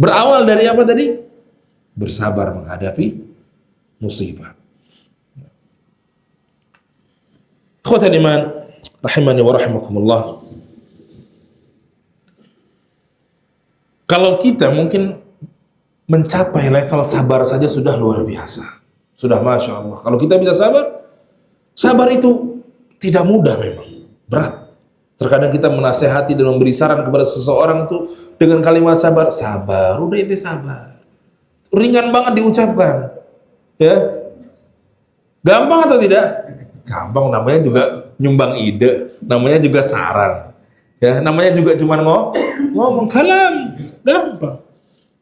Berawal dari apa tadi? Bersabar menghadapi musibah. Ikhwatal iman, rahimani wa rahimakumullah. Kalau kita mungkin mencapai level sabar saja sudah luar biasa. Sudah Masya Allah. Kalau kita bisa sabar, sabar itu tidak mudah memang. Berat. Terkadang kita menasehati dan memberi saran kepada seseorang itu dengan kalimat sabar. Sabar, udah itu sabar. Ringan banget diucapkan. Ya. Gampang atau tidak? Gampang, namanya juga nyumbang ide, namanya juga saran. Ya, namanya juga cuma ngomong kalam, gampang.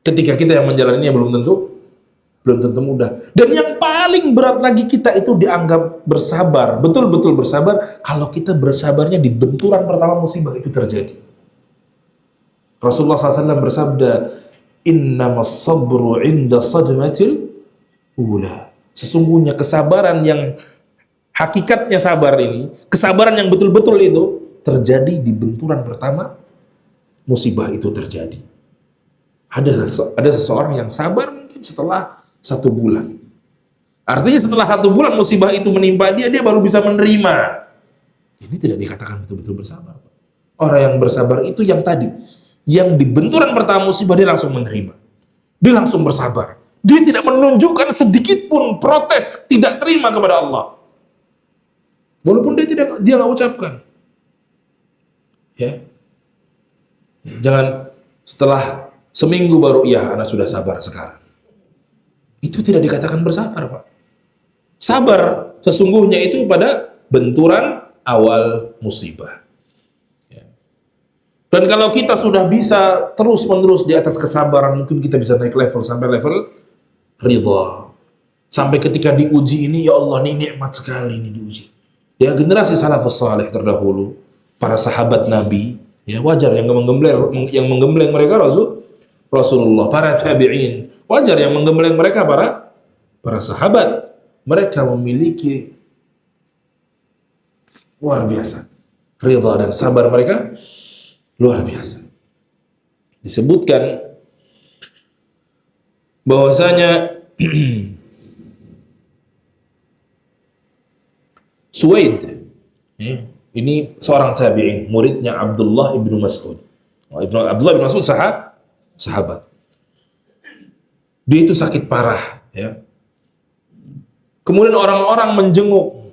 Ketika kita yang menjalaninya belum tentu mudah. Dan yang paling berat lagi kita itu dianggap bersabar, betul-betul bersabar kalau kita bersabarnya di benturan pertama musibah itu terjadi. Rasulullah SAW bersabda, innamas sabru inda sadmatil ula. Sesungguhnya kesabaran yang hakikatnya sabar ini, kesabaran yang betul-betul itu terjadi di benturan pertama musibah itu terjadi. Ada seseorang yang sabar mungkin setelah 1 bulan. Artinya setelah 1 bulan musibah itu menimpa dia baru bisa menerima. Ini tidak dikatakan betul-betul bersabar. Orang yang bersabar itu yang tadi, yang di benturan pertama musibah dia langsung menerima. Dia langsung bersabar. Dia tidak menunjukkan sedikit pun protes, tidak terima kepada Allah. Walaupun dia nggak ucapkan. Ya. Jangan setelah seminggu baru, ya anak sudah sabar sekarang. Itu tidak dikatakan bersabar, Pak. Sabar sesungguhnya itu pada benturan awal musibah. Ya. Dan kalau kita sudah bisa terus-menerus di atas kesabaran, mungkin kita bisa naik level sampai level ridha. Sampai ketika diuji ini, ya Allah, ini nikmat sekali ini diuji. Ya, generasi salafus saleh terdahulu, para sahabat Nabi, ya wajar yang menggembleng mereka Rasulullah, para tabi'in, wajar yang menggembleng mereka para sahabat. Mereka memiliki luar biasa ridha dan sabar mereka luar biasa. Disebutkan bahwasanya Suwaid, ya, ini seorang tabi'in, muridnya Abdullah ibnu Mas'ud. Abdullah ibnu Mas'ud sahabat. Dia itu sakit parah, ya. Kemudian orang-orang menjenguk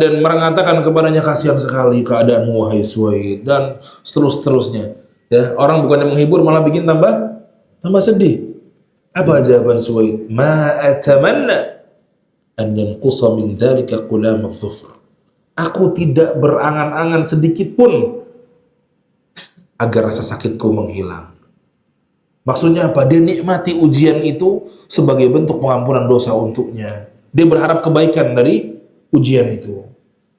dan mengatakan kepadanya, kasihan sekali keadaanmu wahai Suwaid, dan seterusnya. Ya, orang bukannya menghibur malah bikin tambah sedih. Apa jawaban Suwaid? Ma atamanna an yanqusa min dzalika qulam adh-dhufr. Aku tidak berangan-angan sedikit pun agar rasa sakitku menghilang. Maksudnya apa? Dia nikmati ujian itu sebagai bentuk pengampunan dosa untuknya. Dia berharap kebaikan dari ujian itu.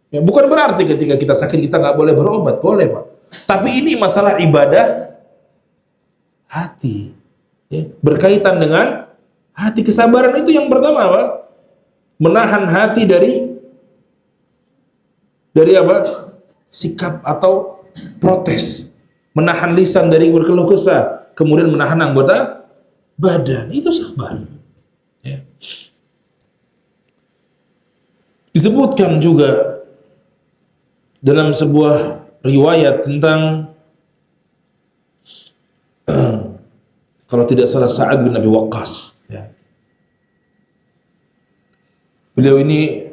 Ya, bukan berarti ketika kita sakit kita nggak boleh berobat, boleh Pak. Tapi ini masalah ibadah hati, ya, berkaitan dengan Hati kesabaran itu yang pertama apa? Menahan hati dari apa? Sikap atau protes. Menahan lisan dari berkeluh kesah, kemudian menahan anggota badan. Itu sabar. Ya. Disebutkan juga dalam sebuah riwayat tentang kalau tidak salah Sa'ad bin Abi Waqqas, ya. Beliau ini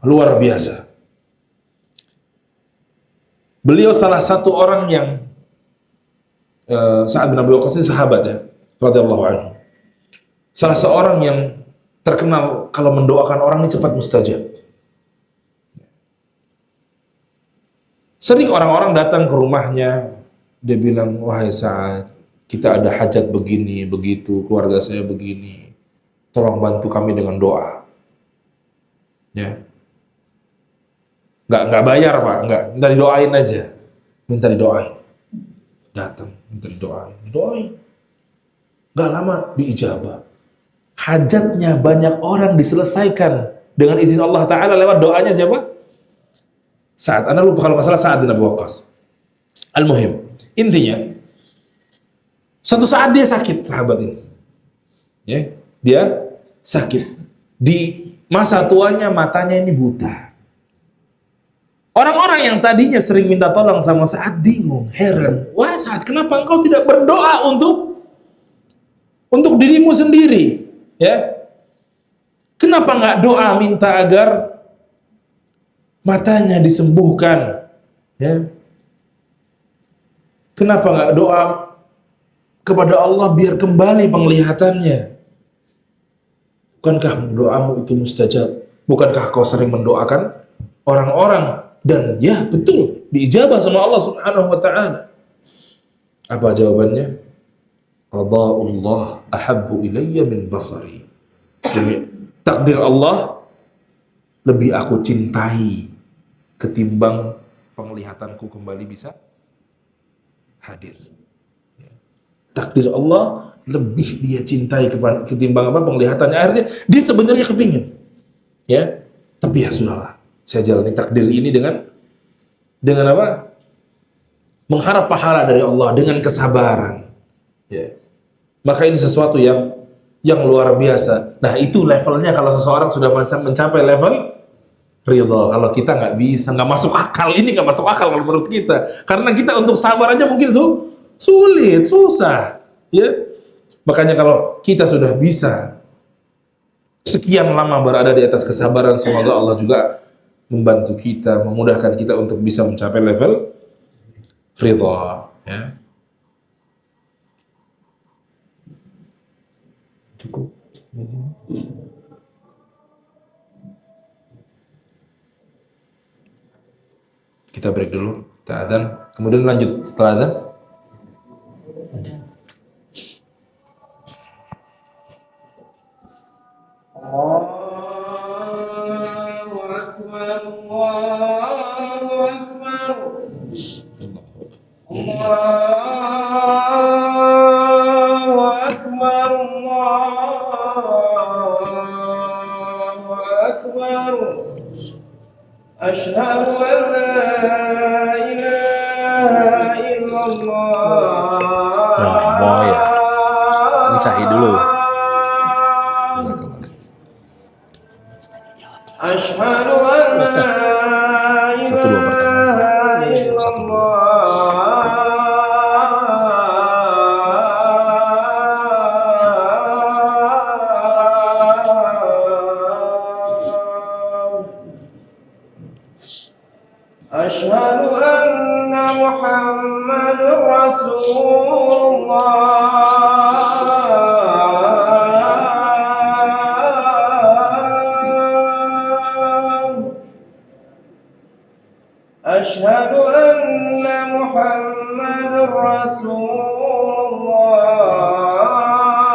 luar biasa. Beliau salah satu orang yang Sa'ad bin Abi Waqqas ini sahabat, ya, radhiyallahu anhu. Salah seorang yang terkenal kalau mendoakan orang ini cepat mustajab. Sering orang-orang datang ke rumahnya, dia bilang, wahai Sa'ad, kita ada hajat begini, begitu, keluarga saya begini, tolong bantu kami dengan doa. Ya, nggak bayar Pak, nggak, minta didoain aja, minta didoain. Datang, minta didoain. Nggak lama diijabah. Hajatnya banyak orang diselesaikan dengan izin Allah Ta'ala lewat doanya siapa? Sa'ad, Anda lupa kalau nggak salah Sa'ad bin Abi Waqqas. Al-muhim, intinya suatu saat dia sakit, sahabat ini. Ya, dia sakit. Di masa tuanya matanya ini buta. Orang-orang yang tadinya sering minta tolong sama Sa'ad bingung, heran. Wah Sa'ad, kenapa engkau tidak berdoa untuk dirimu sendiri? Ya, kenapa nggak doa minta agar matanya disembuhkan? Ya, kenapa nggak doa kepada Allah biar kembali penglihatannya? Bukankah doamu itu mustajab? Bukankah kau sering mendoakan orang-orang? Dan ya betul, diijabah sama Allah Subhanahu wa ta'ala. Apa jawabannya? Qada'ullah ahabbu ilayya min basari. Demi takdir Allah lebih aku cintai ketimbang penglihatanku kembali bisa hadir. Takdir Allah lebih dia cintai ketimbang apa penglihatannya. Akhirnya dia sebenarnya kepingin, ya, tapi ya sudahlah, saya jalani takdir ini dengan apa? Mengharap pahala dari Allah dengan kesabaran. Ya. Maka ini sesuatu yang luar biasa. Nah itu levelnya kalau seseorang sudah mencapai level ridha. Kalau kita nggak bisa, nggak masuk akal. Ini nggak masuk akal kalau menurut kita. Karena kita untuk sabar aja mungkin sulit, susah. Ya, makanya kalau kita sudah bisa sekian lama berada di atas kesabaran, semoga Allah juga membantu kita, memudahkan kita untuk bisa mencapai level ridha. Ya. Cukup. Kita break dulu, kita adzan, kemudian lanjut setelah adzan. Allahu Akbar, Allahu Akbar, Allahu Akbar, Allahu Akbar. Asyhadu an la ilaha illallah. Nah, ya. Misahi dulu. Asyhadu an la ilaha illallah. Asyhadu anna Muhammadar Rasulullah. Asyhadu anna Muhammadar Rasulullah.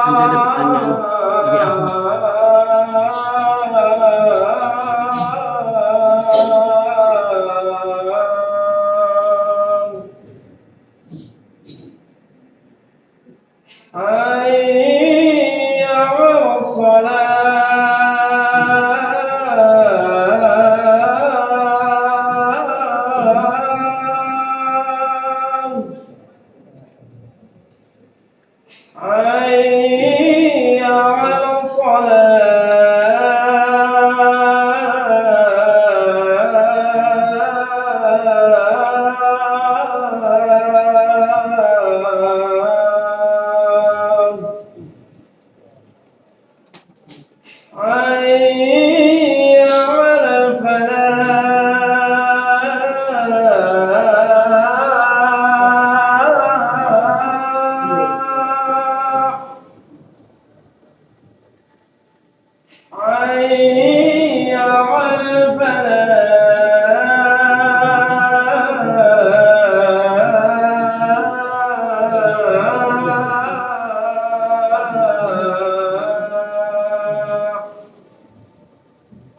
Anda ada pertanyaan dari aku. حي على الصلاة حي على الفلاح حي على الفلاح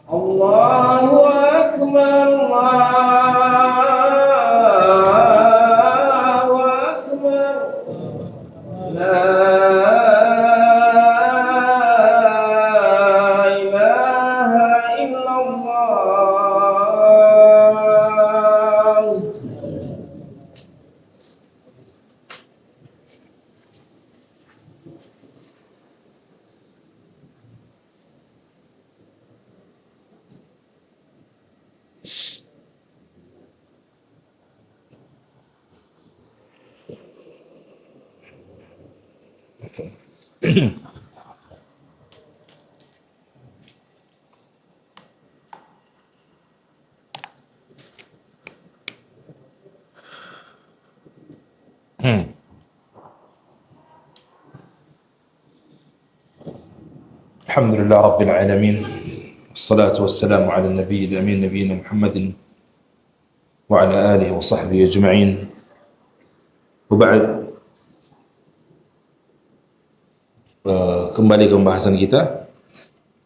الله أكبر الله أكبر لا إله إلا الله. Alhamdulillah Rabbil Alamin. Wassalatu wassalamu ala nabiyil amin nabiyina Muhammadin wa ala alihi wa sahbihi ajma'in. Wa ba'd. Kembali ke pembahasan kita.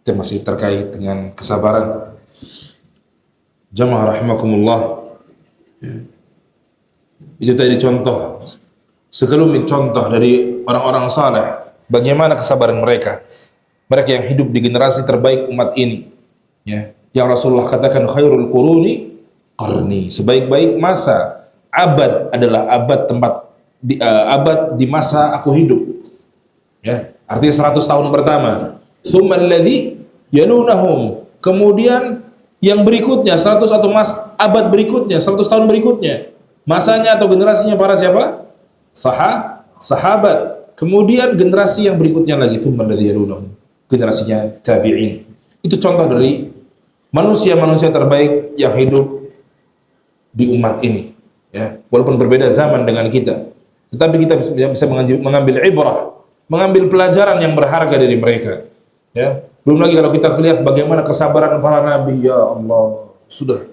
Kita masih terkait dengan kesabaran. Jamaah rahimakumullah. Itu tadi contoh, sekelumit contoh dari orang-orang saleh, bagaimana kesabaran mereka. Mereka yang hidup di generasi terbaik umat ini, ya, yang Rasulullah katakan khairul quruni qarni, sebaik-baik masa, abad adalah abad di masa aku hidup, ya, artinya 100 tahun pertama. Tsumma alladzi yalunahum, kemudian yang berikutnya 100 atau abad berikutnya, 100 tahun berikutnya, masanya atau generasinya para siapa? Sahabat. Kemudian generasi yang berikutnya lagi, tsumma alladzi yalunahum, generasinya tabi'in. Itu contoh dari manusia-manusia terbaik yang hidup di umat ini, ya. Walaupun berbeda zaman dengan kita, tetapi kita bisa mengambil ibrah, mengambil pelajaran yang berharga dari mereka, ya. Belum lagi kalau kita lihat bagaimana kesabaran para nabi, ya Allah, sudah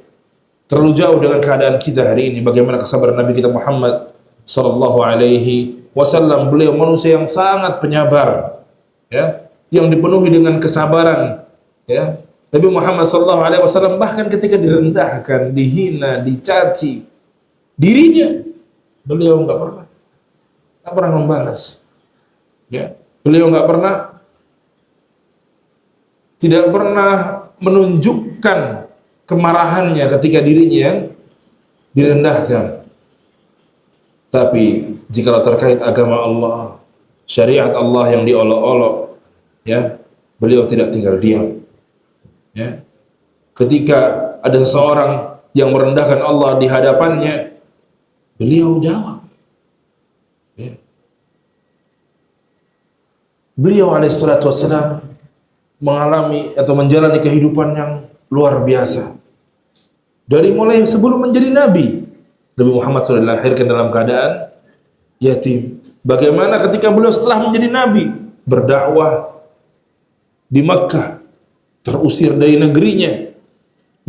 terlalu jauh dengan keadaan kita hari ini. Bagaimana kesabaran Nabi kita Muhammad sallallahu alaihi wasallam, beliau manusia yang sangat penyabar, ya, yang dipenuhi dengan kesabaran, ya. Nabi Muhammad sallallahu alaihi wasallam bahkan ketika direndahkan, dihina, dicaci dirinya, beliau enggak pernah membalas, ya. Beliau tidak pernah menunjukkan kemarahannya ketika dirinya yang direndahkan. Tapi jika terkait agama Allah, syariat Allah yang diolok-olok, ya, beliau tidak tinggal diam, ya. Ketika ada seseorang yang merendahkan Allah di hadapannya, beliau jawab, ya. Beliau alaihissalatu wassalam mengalami atau menjalani kehidupan yang luar biasa. Dari mulai sebelum menjadi Nabi, Nabi Muhammad sudah dilahirkan dalam keadaan yatim. Bagaimana ketika beliau setelah menjadi Nabi, berdakwah di Makkah, terusir dari negerinya,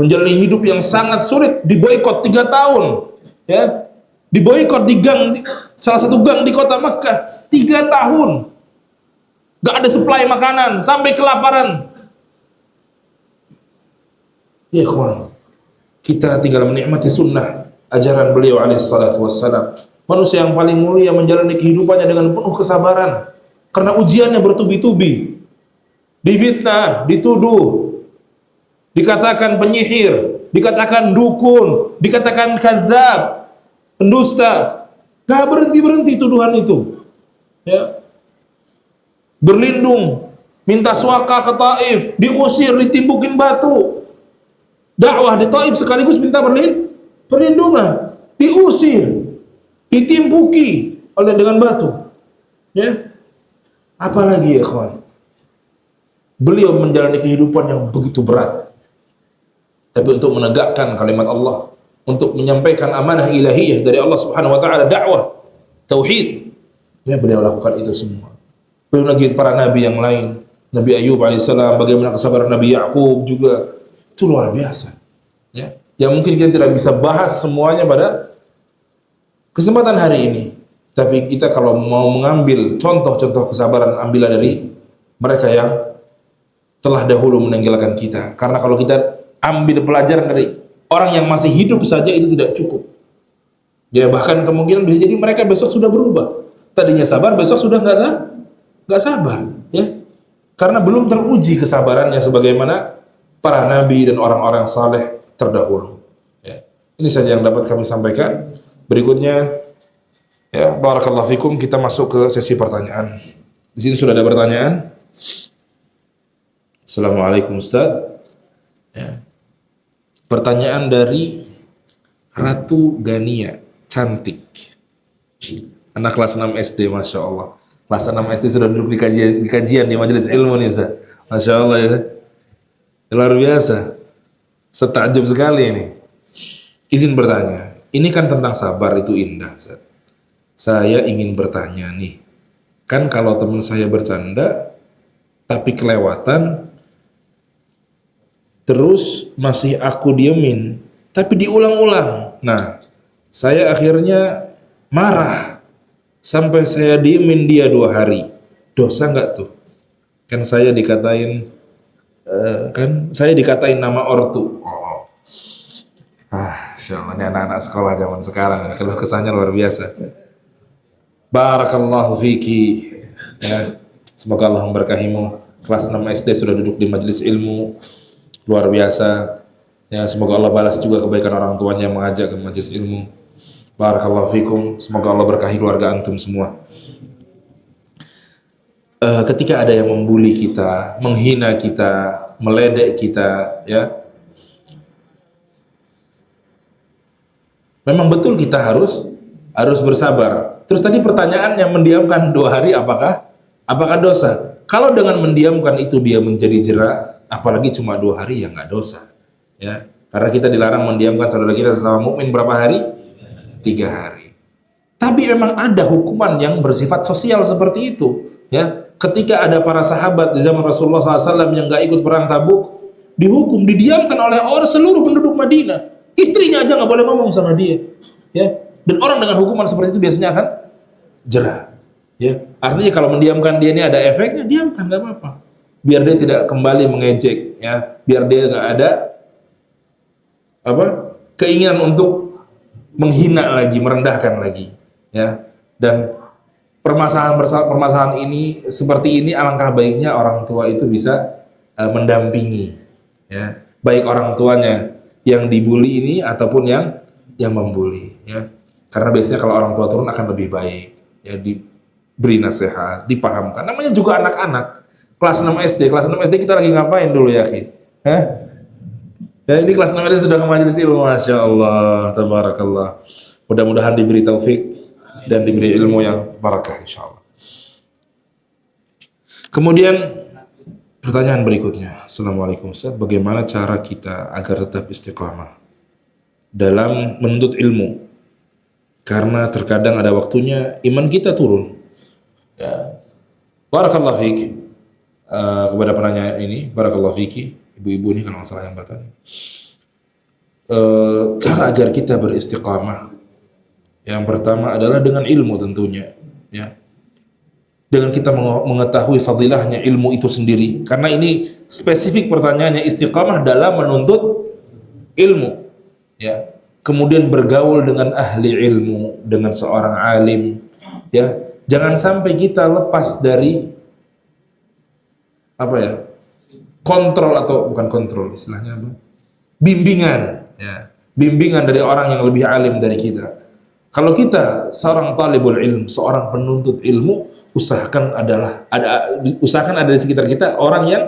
menjalani hidup yang sangat sulit, diboikot 3 tahun, ya, diboikot di gang, salah satu gang di kota Makkah, 3 tahun, gak ada supply makanan, sampai kelaparan. Ya ikhwan, kita tinggal menikmati sunnah ajaran beliau alaihissalatu wassalam. Manusia yang paling mulia menjalani kehidupannya dengan penuh kesabaran, karena ujiannya bertubi-tubi. difitnah, dituduh, dikatakan penyihir, dikatakan dukun, dikatakan kadzab, pendusta. Gak berhenti-berhenti tuduhan itu. Ya. Berlindung, minta suaka ke Taif, diusir, ditimbukin batu. Dakwah di Taif sekaligus minta perlindungan, diusir, ditimbuki oleh dengan batu. Ya. Apalagi ya kawan? Beliau menjalani kehidupan yang begitu berat. Tapi untuk menegakkan kalimat Allah, untuk menyampaikan amanah ilahiyah dari Allah Subhanahu wa taala, dakwah tauhid, ya beliau lakukan itu semua. Belum lagi para nabi yang lain, Nabi Ayub alaihissalam, bagaimana kesabaran Nabi Yakub juga, itu luar biasa. Ya, yang mungkin kita tidak bisa bahas semuanya pada kesempatan hari ini. Tapi kita kalau mau mengambil contoh-contoh kesabaran, ambillah dari mereka yang telah dahulu meninggalkan kita. Karena kalau kita ambil pelajaran dari orang yang masih hidup saja itu tidak cukup. Ya bahkan kemungkinan bisa jadi mereka besok sudah berubah. Tadinya sabar, besok sudah nggak sabar. Ya, karena belum teruji kesabarannya sebagaimana para nabi dan orang-orang saleh terdahulu. Ya. Ini saja yang dapat kami sampaikan. Berikutnya, ya barakallahu fikum, kita masuk ke sesi pertanyaan. Di sini sudah ada pertanyaan. Assalamualaikum Ustaz. Ya. Pertanyaan dari Ratu Gania, cantik. Anak kelas 6 SD, Masya Allah. Kelas 6 SD sudah duduk di kajian di majelis ilmu nih Ustaz. Masya Allah ya. Luar biasa. Setakjub sekali ini. Izin bertanya. Ini kan tentang sabar, itu indah Ustaz. Saya ingin bertanya nih. Kan kalau teman saya bercanda tapi kelewatan, terus masih aku diemin, tapi diulang-ulang. Nah, saya akhirnya marah sampai saya diemin dia 2 hari. Dosa nggak tuh? Kan saya dikatain nama ortu. Oh. Insya Allah, ini anak-anak sekolah zaman sekarang, kalau kesannya luar biasa. Barakallahu fiki. Ya, semoga Allah memberkahimu. Kelas 6 SD sudah duduk di majelis ilmu, luar biasa. Ya, semoga Allah balas juga kebaikan orang tuanya yang mengajak ke majelis ilmu. Barakallahu fikum. Semoga Allah berkahi keluarga antum semua. Ketika ada yang membuli kita, menghina kita, meledek kita, ya, memang betul kita harus bersabar. Terus tadi pertanyaannya, mendiamkan 2 hari apakah dosa? Kalau dengan mendiamkan itu dia menjadi jera, apalagi cuma 2 hari, ya nggak dosa. Ya, karena kita dilarang mendiamkan saudara kita sesama mukmin berapa hari? 3 hari. Tapi memang ada hukuman yang bersifat sosial seperti itu. Ya, ketika ada para sahabat di zaman Rasulullah SAW yang nggak ikut perang Tabuk, dihukum, didiamkan oleh seluruh penduduk Madinah. Istrinya aja nggak boleh ngomong sama dia. Ya, dan orang dengan hukuman seperti itu biasanya akan jera. Ya, artinya kalau mendiamkan dia ini ada efeknya, diamkan, nggak apa-apa. Biar dia tidak kembali mengejek, ya, biar dia nggak ada keinginan untuk menghina lagi, merendahkan lagi, ya. Dan permasalahan ini seperti ini, alangkah baiknya orang tua itu bisa mendampingi, ya, baik orang tuanya yang dibully ini ataupun yang membuli, ya. Karena biasanya kalau orang tua turun akan lebih baik, ya, diberi nasihat, dipahamkan. Namanya juga anak-anak kelas 6 SD. Kelas 6 SD kita lagi ngapain dulu ya, Ki? Ya, ini kelas 6 SD sudah ke majelis ilmu, Masya Allah, tabarakallah. Mudah-mudahan diberi taufik dan diberi ilmu yang barakah, insya Allah. Kemudian pertanyaan berikutnya. Assalamualaikum Ustaz, bagaimana cara kita agar tetap istiqamah dalam menuntut ilmu? Karena terkadang ada waktunya iman kita turun. Ya. Barakallahu fiik. Kepada penanya ini, barakallahu fiiki, ibu-ibu ini kalau nggak salah yang bertanya. Cara agar kita beristiqamah, yang pertama adalah dengan ilmu tentunya, ya. Dengan kita mengetahui fadilahnya ilmu itu sendiri. Karena ini spesifik pertanyaannya, istiqamah dalam menuntut ilmu, ya. Kemudian bergaul dengan ahli ilmu, dengan seorang alim, ya. Jangan sampai kita lepas dari kontrol atau bukan kontrol, istilahnya apa? Bimbingan, ya. Bimbingan dari orang yang lebih alim dari kita. Kalau kita seorang talibul ilm, seorang penuntut ilmu, usahakan ada di sekitar kita orang yang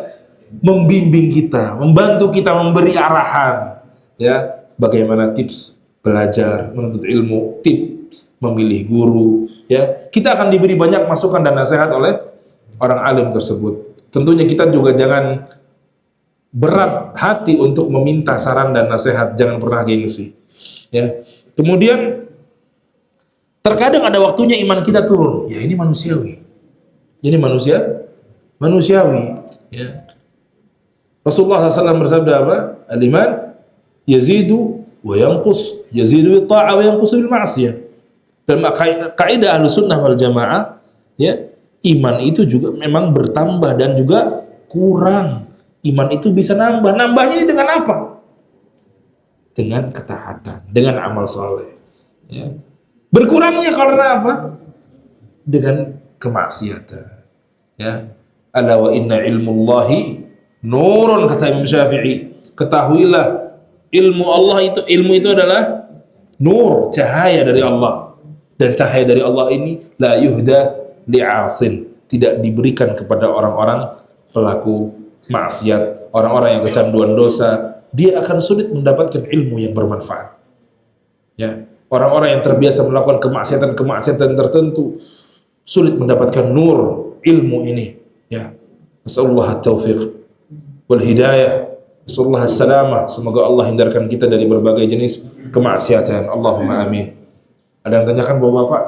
membimbing kita, membantu kita, memberi arahan, ya, bagaimana tips belajar, menuntut ilmu, tips memilih guru, ya. Kita akan diberi banyak masukan dan nasihat oleh orang alim tersebut. Tentunya kita juga jangan berat hati untuk meminta saran dan nasihat, jangan pernah gengsi, ya. Kemudian terkadang ada waktunya iman kita turun, ya ini manusiawi. Ini manusiawi, ya. Rasulullah SAW bersabda apa? Al-iman yazidu wa yanqus, yazidu bil ta'ah wa yanqus bil ma'siyah. Dan kaidah Ahlussunnah wal Jamaah, ya, iman itu juga memang bertambah dan juga kurang. Iman itu bisa nambah. Nambahnya ini dengan apa? Dengan ketaatan, dengan amal soleh. Ya. Berkurangnya karena apa? Dengan kemaksiatan. Ya. Ala wa inna ilmullahi nurun, kata Imam Syafi'i. Ketahuilah ilmu itu adalah nur, cahaya dari Allah. Dan cahaya dari Allah ini la yuhda li'asin, tidak diberikan kepada orang-orang pelaku maksiat, orang-orang yang kecanduan dosa. Dia akan sulit mendapatkan ilmu yang bermanfaat. Ya, orang-orang yang terbiasa melakukan kemaksiatan tertentu sulit mendapatkan nur ilmu ini. Ya, nasallallahu at-taufiq wal hidayah, nasallallahu as-salamah. Semoga Allah hindarkan kita dari berbagai jenis kemaksiatan. Allahumma amin. Ada yang tanyakan Bapak-bapak?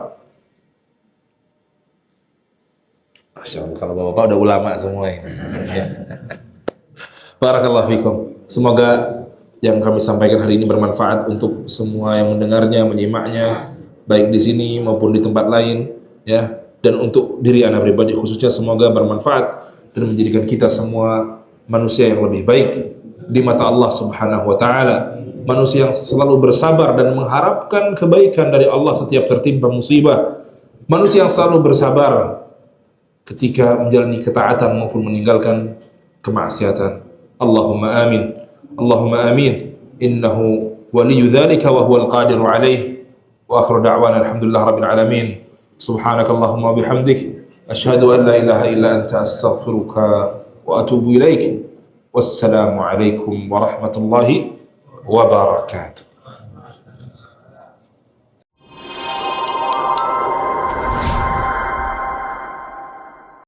Masya Allah, kalau Bapak-bapak udah ulama semua ini. Ya. Barakallahu fikum. Semoga yang kami sampaikan hari ini bermanfaat untuk semua yang mendengarnya, menyimaknya, baik di sini maupun di tempat lain, ya. Dan untuk diri Anda pribadi khususnya, semoga bermanfaat dan menjadikan kita semua manusia yang lebih baik di mata Allah Subhanahu wa taala. Manusia yang selalu bersabar dan mengharapkan kebaikan dari Allah setiap tertimpa musibah. Manusia yang selalu bersabar ketika menjalani ketaatan maupun meninggalkan kemaksiatan. Allahumma amin. Allahumma amin. Innahu waliyyu dzalika wa huwal qadiru alaih. Wa akhiru da'wana alhamdulillah rabbil alamin. Subhanakallahumma bihamdik asyhadu an la ilaha illa anta astaghfiruka wa atubu ilaik. Wassalamu alaikum warahmatullahi wabarakatuh.